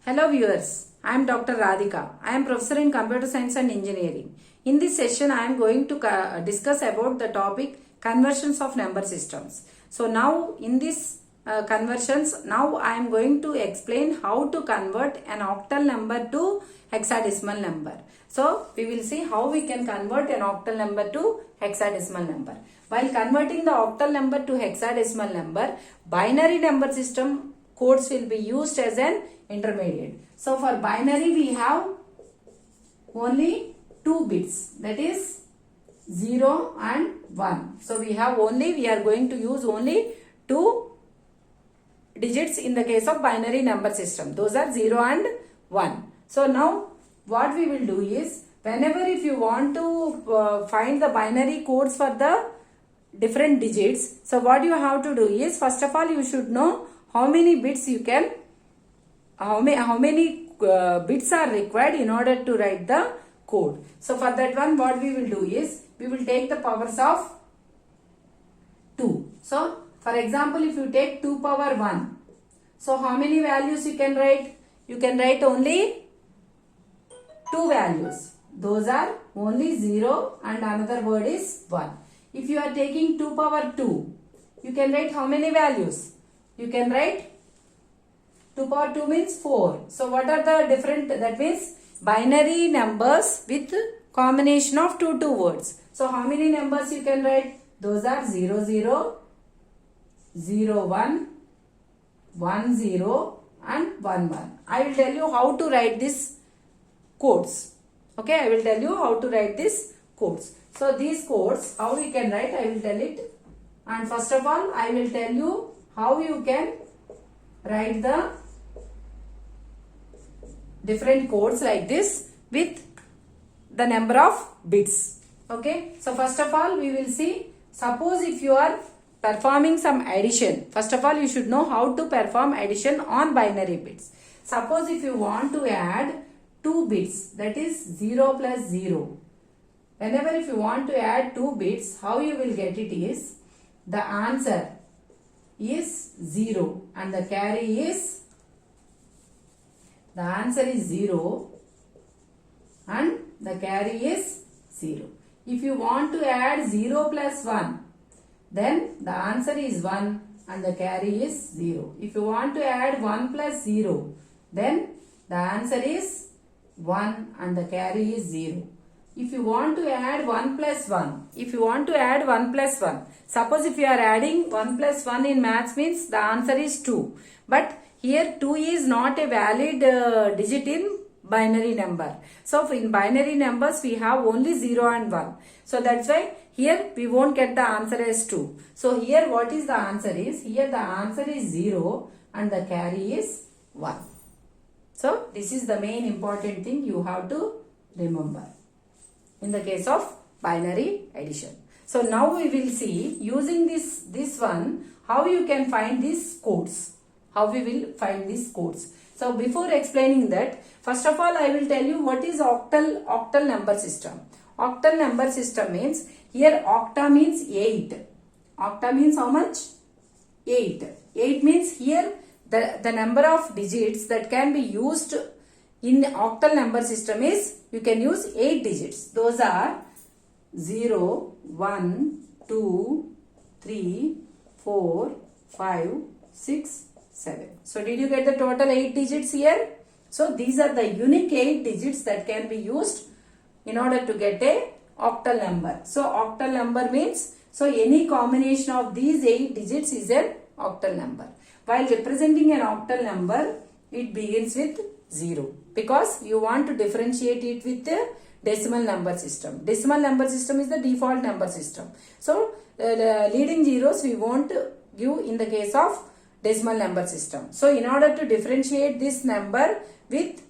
Hello viewers, I am Dr. Radhika. I am professor in computer science and engineering. In this session, I am going to discuss about the topic conversions of number systems. So now in this conversions, now I am going to explain how to convert an octal number to hexadecimal number. So we will see how we can convert an octal number to hexadecimal number. While converting the octal number to hexadecimal number, binary number system codes will be used as an intermediate. So for binary we have only two bits, that is 0 and 1. So we are going to use only two digits in the case of binary number system. Those are 0 and 1. So now what we will do is, whenever if you want to find the binary codes for the different digits, so what you have to do is, first of all you should know how many bits you can, how many bits are required in order to write the code. So for that one, what we will do is, we will take the powers of 2. So for example, if you take 2 power 1, so how many values you can write? You can write only 2 values. Those are only 0 and another word is 1. If you are taking 2 power 2, you can write how many values? You can write 2 power 2 means 4. So what are the different, that means binary numbers with combination of two words. So how many numbers you can write? Those are 0, 0, 0, 1, 1, 0 and 1, 1. I will tell you how to write these codes. Okay, I will tell you how to write these codes. So these codes, how we can write, I will tell it. And first of all, I will tell you how you can write the different codes like this with the number of bits. Okay, so first of all we will see, suppose if you are performing some addition, first of all you should know how to perform addition on binary bits. Suppose if you want to add 2 bits, that is 0 plus 0. Whenever if you want to add 2 bits, how you will get it is, the answer is 0 and the carry is, the answer is 0 and the carry is 0. If you want to add 0 plus 1, then the answer is 1 and the carry is 0. If you want to add 1 plus 0, then the answer is 1 and the carry is 0. If you want to add 1 plus 1, suppose if you are adding 1 plus 1 in maths means the answer is 2. But here 2 is not a valid digit in binary number. So in binary numbers we have only 0 and 1. So that's why here we won't get the answer as 2. So here what is the answer is, here the answer is 0 and the carry is 1. So this is the main important thing you have to remember in the case of binary addition. So now we will see, using this one, how you can find these codes. How we will find these codes. So before explaining that, first of all I will tell you what is octal number system. Octal number system means, here octa means 8. Octa means how much? 8. 8 means here the number of digits that can be used in octal number system is, you can use 8 digits. Those are 0, 1, 2, 3, 4, 5, 6, 7. So did you get the total 8 digits here? So these are the unique 8 digits that can be used in order to get a octal number. So octal number means, so any combination of these 8 digits is an octal number. While representing an octal number, it begins with 0 because you want to differentiate it with the decimal number system. Decimal number system is the default number system. So the leading zeros we won't give in the case of decimal number system. So in order to differentiate this number with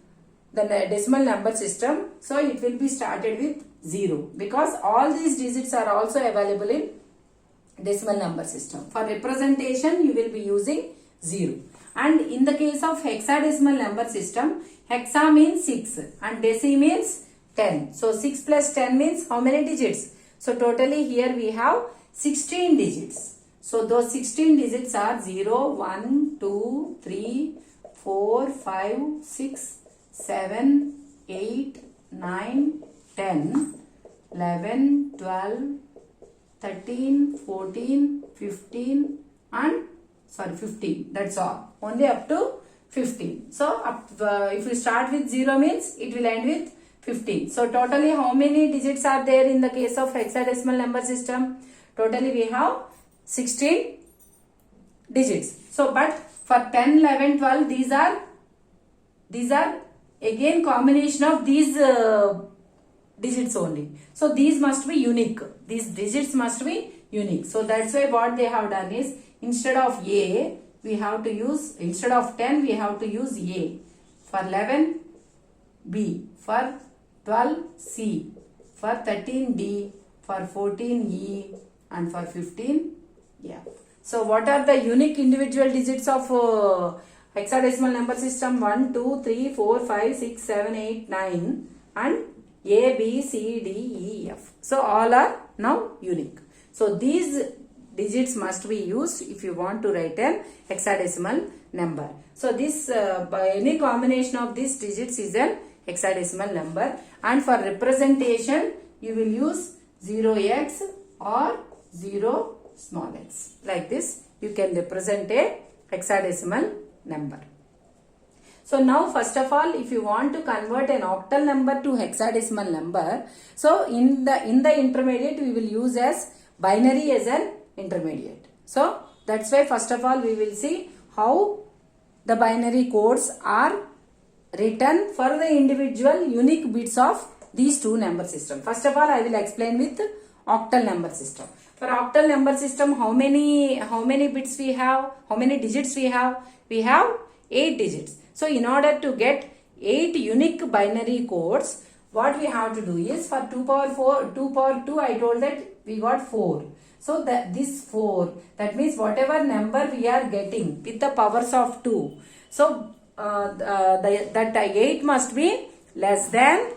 the decimal number system, so it will be started with 0 because all these digits are also available in decimal number system. For representation you will be using 0. And in the case of hexadecimal number system, hexa means 6 and deci means 10. So 6 plus 10 means how many digits? So totally here we have 16 digits. So those 16 digits are 0, 1, 2, 3, 4, 5, 6, 7, 8, 9, 10, 11, 12, 13, 14, 15 and 15. That's all. Only up to 15. So if you start with 0 means it will end with 15. So totally how many digits are there in the case of hexadecimal number system? Totally we have 16 digits. So but for 10, 11, 12 these are again combination of these digits only. So these must be unique. These digits must be unique. So that's why what they have done is instead of A we have to use, instead of 10 we have to use A. For 11 B, for 12 C, for 13 D, for 14 E and for 15 F. So what are the unique individual digits of hexadecimal number system? 1, 2, 3, 4, 5, 6, 7, 8, 9 and A, B, C, D, E, F. So all are now unique. So these digits must be used if you want to write an hexadecimal number. So this by any combination of these digits is an hexadecimal number, and for representation you will use 0x or 0 small x. Like this you can represent a hexadecimal number. So now first of all, if you want to convert an octal number to hexadecimal number, so in the intermediate we will use as binary as an intermediate. So that's why first of all we will see how the binary codes are written for the individual unique bits of these two number system. First of all I will explain with octal number system. For octal number system, how many bits we have, how many digits we have? We have 8 digits. So in order to get 8 unique binary codes, what we have to do is for 2 power 2 I told that we got 4. So this 4, that means whatever number we are getting with the powers of 2. So that 8 must be less than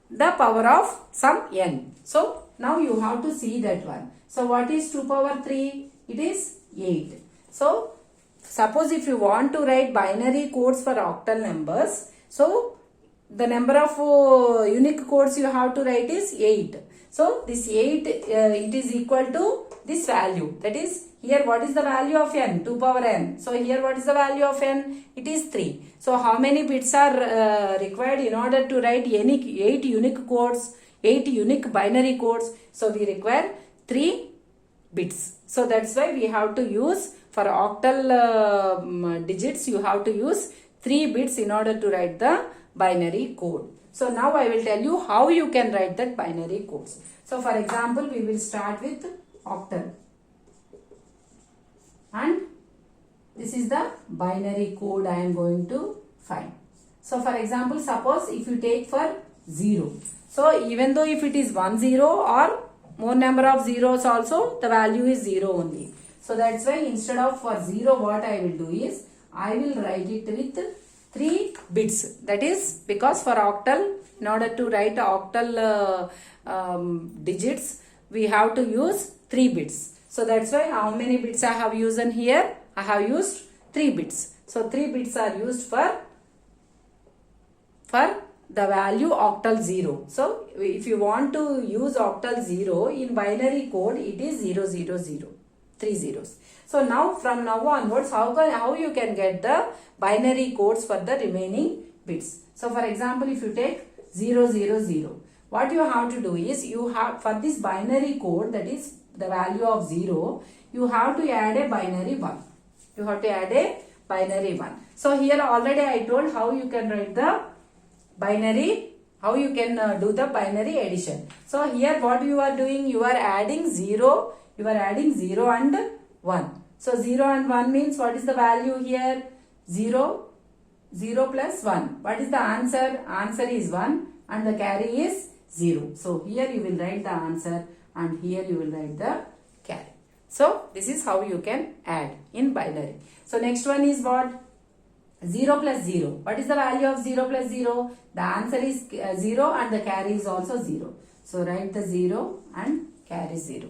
the power of some n. So now you have to see that one. So what is 2 power 3? It is 8. So suppose if you want to write binary codes for octal numbers, so the number of unique codes you have to write is 8. So this 8 it is equal to this value, that is here what is the value of n? 2 power n. So here what is the value of n? It is 3. So how many bits are required in order to write any 8 unique codes, 8 unique binary codes? So we require 3 bits. So that's why we have to use for octal digits, you have to use 3 bits in order to write the binary code. So now I will tell you how you can write that binary codes. So for example, we will start with octal. And this is the binary code I am going to find. So for example, suppose if you take for 0. So even though if it is 1 0 or more number of zeros also, the value is 0 only. So that's why instead of for 0 what I will do is, I will write it with 3 bits. That is because for octal, in order to write octal digits, we have to use 3 bits. So that's why how many bits I have used in here? I have used 3 bits. So 3 bits are used for the value octal 0. So if you want to use octal 0 in binary code, it is 0 0 0, 3 zeros. So now from now onwards, how you can get the binary codes for the remaining bits? So for example, if you take 0 0 0, what you have to do is, you have for this binary code, that is the value of 0, you have to add a binary 1. You have to add a binary 1. So here already I told how you can write the binary, how you can do the binary addition. So here what you are doing, you are adding 0, and 1. So 0 and 1 means what is the value here? 0, 0 plus 1. What is the answer? Answer is 1 and the carry is 0. So here you will write the answer and here you will write the carry. So this is how you can add in binary. So next one is what? 0 plus 0. What is the value of 0 plus 0? The answer is 0 and the carry is also 0. So write the 0 and carry 0.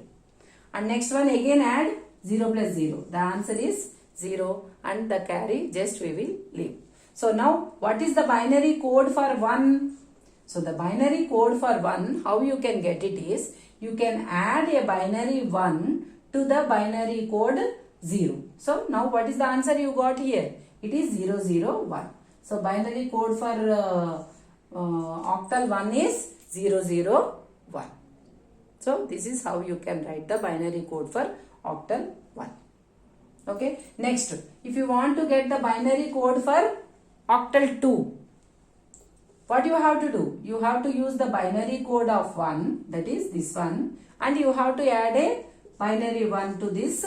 And next one again add 0 plus 0. The answer is 0 and the carry just we will leave. So now what is the binary code for 1? So the binary code for 1, how you can get it is, you can add a binary 1 to the binary code 0. So now what is the answer you got here? It is 001. So binary code for octal 1 is 001. So this is how you can write the binary code for octal 1. Okay. Next, if you want to get the binary code for octal 2, what you have to do? You have to use the binary code of 1, that is this one, and you have to add a binary 1 to this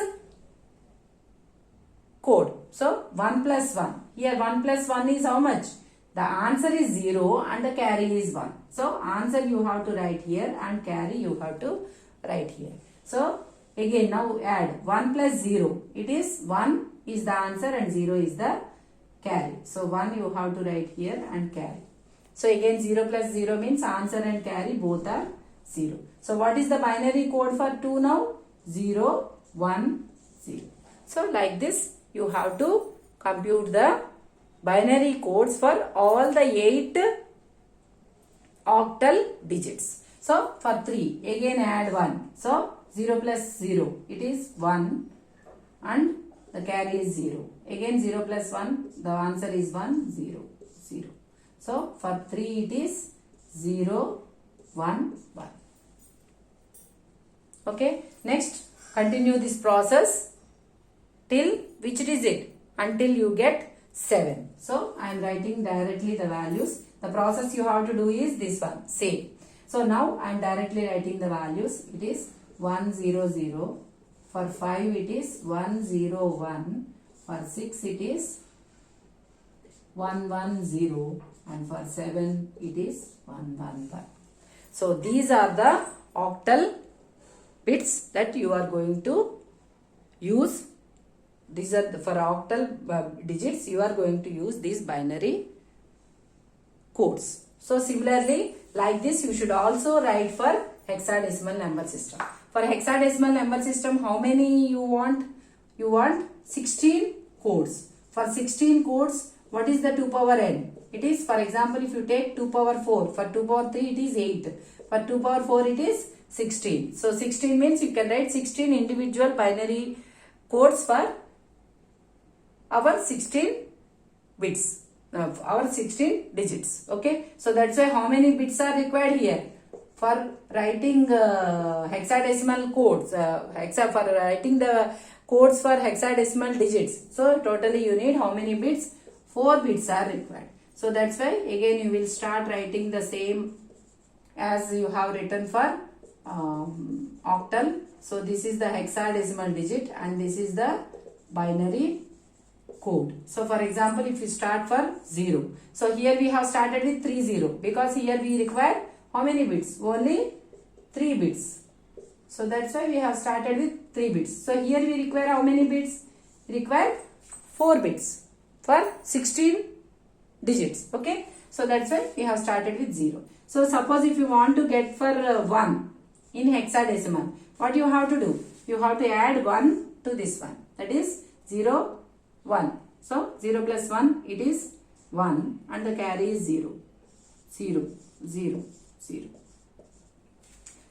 code. So 1 plus 1. Here 1 plus 1 is how much? The answer is 0 and the carry is 1. So answer you have to write here and carry you have to write here. So again now add 1 plus 0. It is 1 is the answer and 0 is the carry. So 1 you have to write here and carry. So again 0 plus 0 means answer and carry both are 0. So what is the binary code for 2 now? 0, 1, 0. So like this you have to compute the binary codes for all the 8 octal digits. So for 3 again add 1. So 0 plus 0 it is 1 and the carry is 0. Again 0 plus 1 the answer is 1, 0, 0. So for 3 it is 0, 1, 1. Okay. Next continue this process till which digit? Until you get 7. So I am writing directly the values. The process you have to do is this one, same. So now I am directly writing the values. It is 1, 0, 0. For 5 it is 1, 0, 1. For 6 it is 1, 1, 0. And for 7 it is 1, 1, 1. So these are the octal bits that you are going to use. These are for octal digits you are going to use these binary codes. So similarly like this you should also write for hexadecimal number system. For hexadecimal number system how many you want? You want 16 codes. For 16 codes what is the 2 power n? It is, for example, if you take 2 power 4, for 2 power 3 it is 8, for 2 power 4 it is 16. So 16 means you can write 16 individual binary codes for our 16 bits, our 16 digits. Okay, so that's why how many bits are required here for writing hexadecimal codes, for writing the codes for hexadecimal digits. So totally you need how many bits? 4 bits are required. So that's why again you will start writing the same as you have written for octal. So this is the hexadecimal digit and this is the binary code. So for example if you start for 0. So here we have started with 30 because here we require how many bits? Only 3 bits. So that's why we have started with 3 bits. So here we require how many bits? We require 4 bits for 16 digits. Okay, so that's why we have started with 0. So suppose if you want to get for 1 in hexadecimal, what you have to do? You have to add 1 to this one, that is 0, 1. So 0 plus 1 it is 1 and the carry is 0, 0, 0, 0.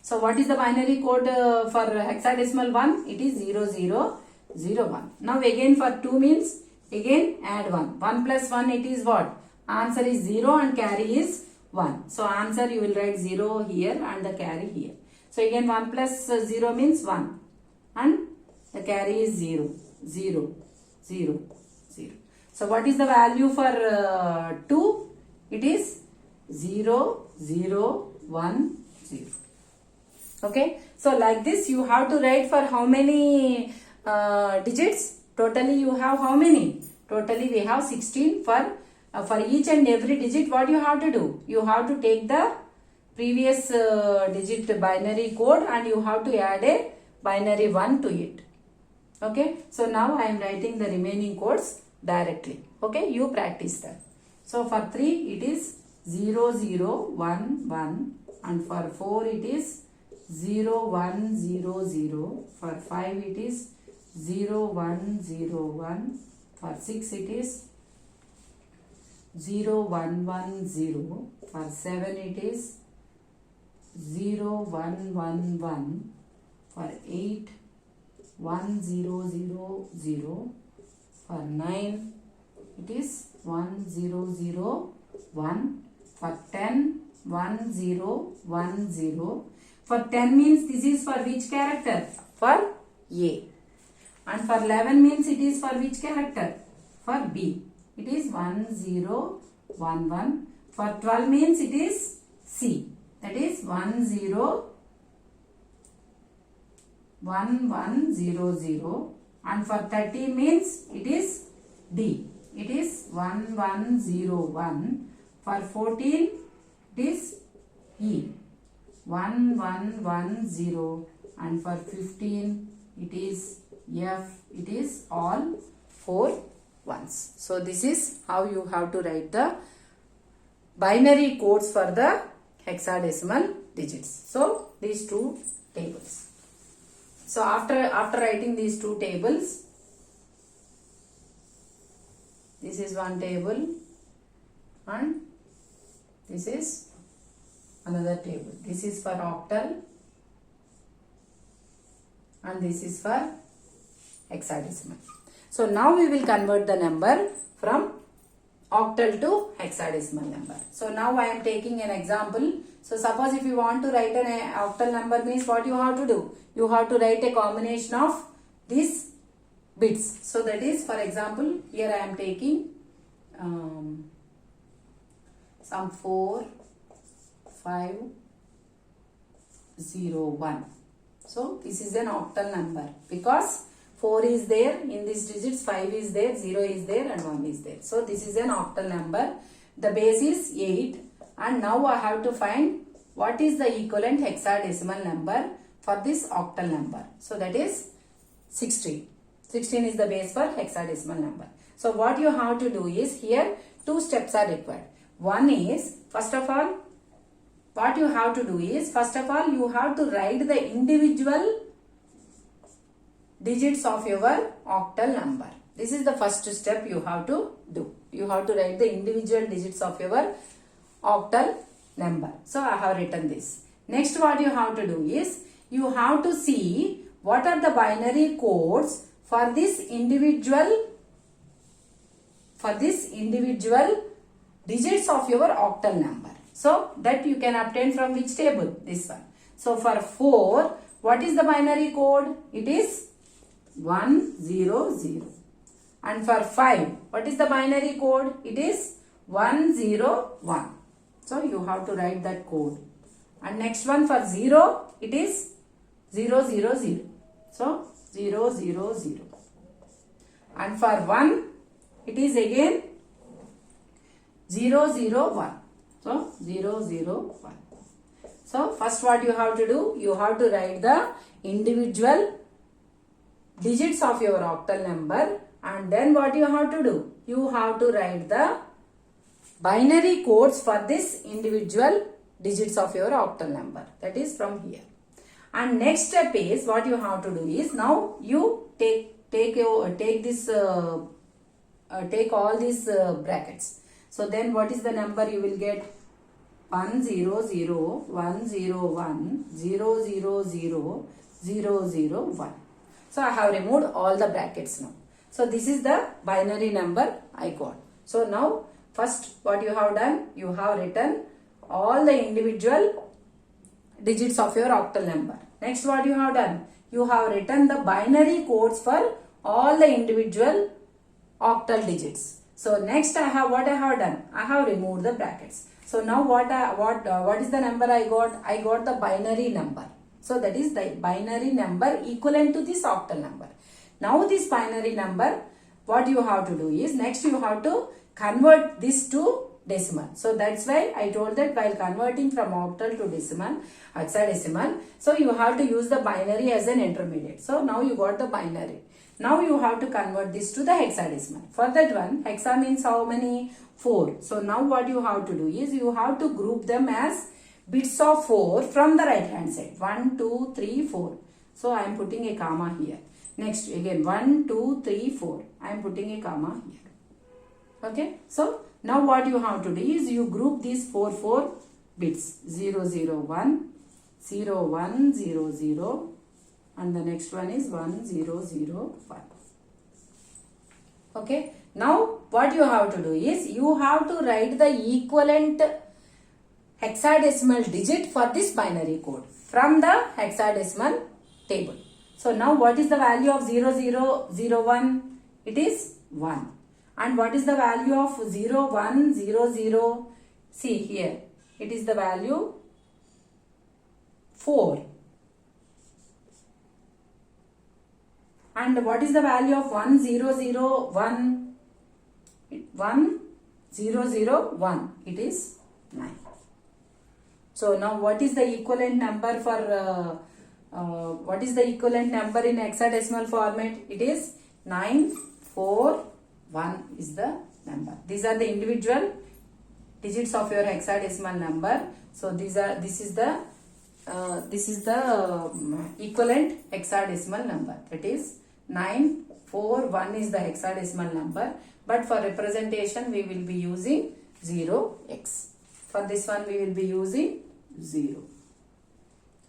So what is the binary code for hexadecimal 1? It is 0, 0, 0, 1. Now again for 2 means again add 1. 1 plus 1 it is what? Answer is 0 and carry is 1. So answer you will write 0 here and the carry here. So again 1 plus 0 means 1 and the carry is 0, 0, 0, 0. So what is the value for 2? It is 0, 0, 1, 0. Okay. So like this you have to write for how many digits? Totally you have how many? Totally we have 16 for each and every digit. What you have to do? You have to take the previous digit binary code and you have to add a binary 1 to it. Okay. So now I am writing the remaining codes directly. Okay. You practice that. So for 3 it is 0, 0, 1, 1 and for 4 it is 0, 1, 0, 0. For 5 it is 0, 1, 0, 1 For 6 it is 0 1 1 0. For 7 it is 0 1 1 1. For 8 1 0 0 0. For 9 it is 1 0 0 1. For 10 1 0 1 0. For 10 means this is for which character? For A. And for 11 means it is for which character? For B. It is 1 0 1 1. For 12 means it is C. That is 1 0 1 1 0 0. And for 30 means it is D. It is 1 1 0 1. For 14 it is E. 1 1 1 0. And for 15 it is F. It is all 4 ones. So this is how you have to write the binary codes for the hexadecimal digits. So these two tables. So after writing these two tables, this is one table and this is another table. This is for octal and this is for hexadecimal. So now we will convert the number from octal to hexadecimal number. So now I am taking an example. So suppose if you want to write an octal number means what you have to do? You have to write a combination of these bits. So that is, for example, here I am taking some 4 5 0 1. So this is an octal number because 4 is there in these digits, 5 is there, 0 is there and 1 is there. So this is an octal number. The base is 8 and now I have to find what is the equivalent hexadecimal number for this octal number. So that is 16. 16 is the base for hexadecimal number. So what you have to do is, here two steps are required. One is, first of all, what you have to do is, first of all you have to write the individual digits of your octal number. This is the first step you have to do. You have to write the individual digits of your octal number. So I have written this. Next what you have to do is, you have to see what are the binary codes for this individual digits of your octal number. So that you can obtain from which table? This one. So for 4, what is the binary code? It is 1 0 0. And for 5, what is the binary code? It is 1 0 1. So you have to write that code. And next one for 0, it is 0 0 0. So 0 0 0. And for 1, it is again 0 0 1. So 0 0 1. So first what you have to do? You have to write the individual digits of your octal number, and then what you have to do? You have to write the binary codes for this individual digits of your octal number. That is from here. And next step is, what you have to do is, now you take all these brackets. So then what is the number you will get? 1 0 0 1 0 1 0 0 0 0 0 1. So I have removed all the brackets now. So this is the binary number I got. So now first what you have done? You have written all the individual digits of your octal number. Next what you have done? You have written the binary codes for all the individual octal digits. So next what I have done? I have removed the brackets. So now what is the number I got? I got the binary number. So that is the binary number equivalent to this octal number. Now this binary number, what you have to do is, next you have to convert this to decimal. So that's why I told that while converting from octal to decimal, hexadecimal, so you have to use the binary as an intermediate. So now you got the binary. Now you have to convert this to the hexadecimal. For that one, hexa means how many? 4. So now what you have to do is, you have to group them as bits of 4 from the right hand side. 1, 2, 3, 4. So I am putting a comma here. Next again 1, 2, 3, 4. I am putting a comma here. Okay. So now what you have to do is you group these 4 bits 0, 0, 1, 0, 1, 0, 0 and the next one is 1, 0, 0, 1. Okay. Now what you have to do is you have to write the equivalent hexadecimal digit for this binary code from the hexadecimal table. So now what is the value of 0001? It is 1. And what is the value of 0100? See here, it is the value 4. And what is the value of 1001? 1001, it is 9. So now what is the equivalent number for what is the equivalent number in hexadecimal format? It is 941 is the number. These are the individual digits of your hexadecimal number. So this is the equivalent hexadecimal number. That is 941 is the hexadecimal number. But for representation we will be using 0x. For this one we will be using 0.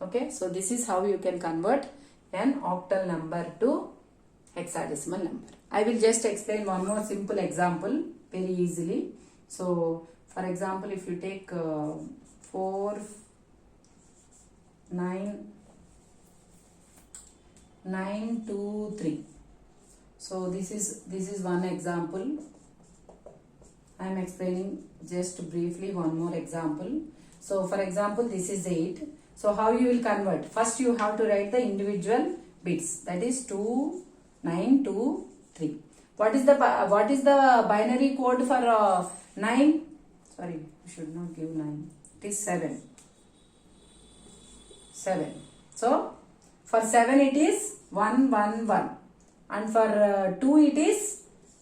Okay, so this is how you can convert an octal number to hexadecimal number. I will just explain one more simple example very easily. So for example, if you take 4, 9, 2, 3. So this is one example. I am explaining just briefly one more example. So for example, this is 8. So how you will convert? First you have to write the individual bits. That is 2, 9, 2, 3. What is the binary code for 9? Sorry, you should not give 9. It is 7. 7. So for 7 it is 1, 1, 1. And for 2 it is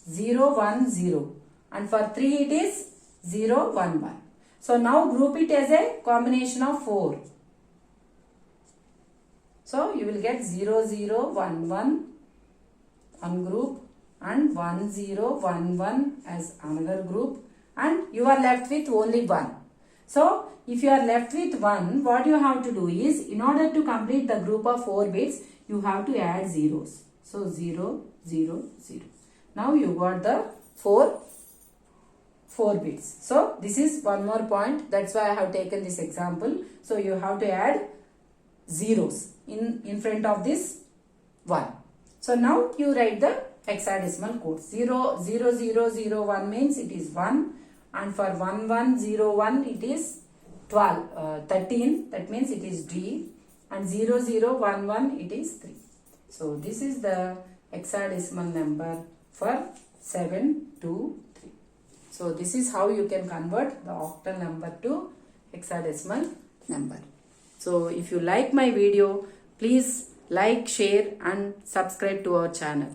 0, 1, 0. And for 3 it is 0, 1, 1. So now group it as a combination of 4. So you will get 0, 0, 1, 1 one group and 1, 0, 1, 1 as another group, and you are left with only 1. So if you are left with 1, what you have to do is, in order to complete the group of 4 bits, you have to add zeros. So 0, 0, 0. Now you got the 4 bits. So this is one more point. That's why I have taken this example. So you have to add zeros in front of this 1. So now you write the hexadecimal code. 0, 0, 0, 0, 1 means it is 1. And for 1, 1, 0, 1 it is 13. That means it is D. And 0, 0, 1, 1 it is 3. So this is the hexadecimal number for 7, 2, 3. So this is how you can convert the octal number to hexadecimal number. So if you like my video, please like, share and subscribe to our channel.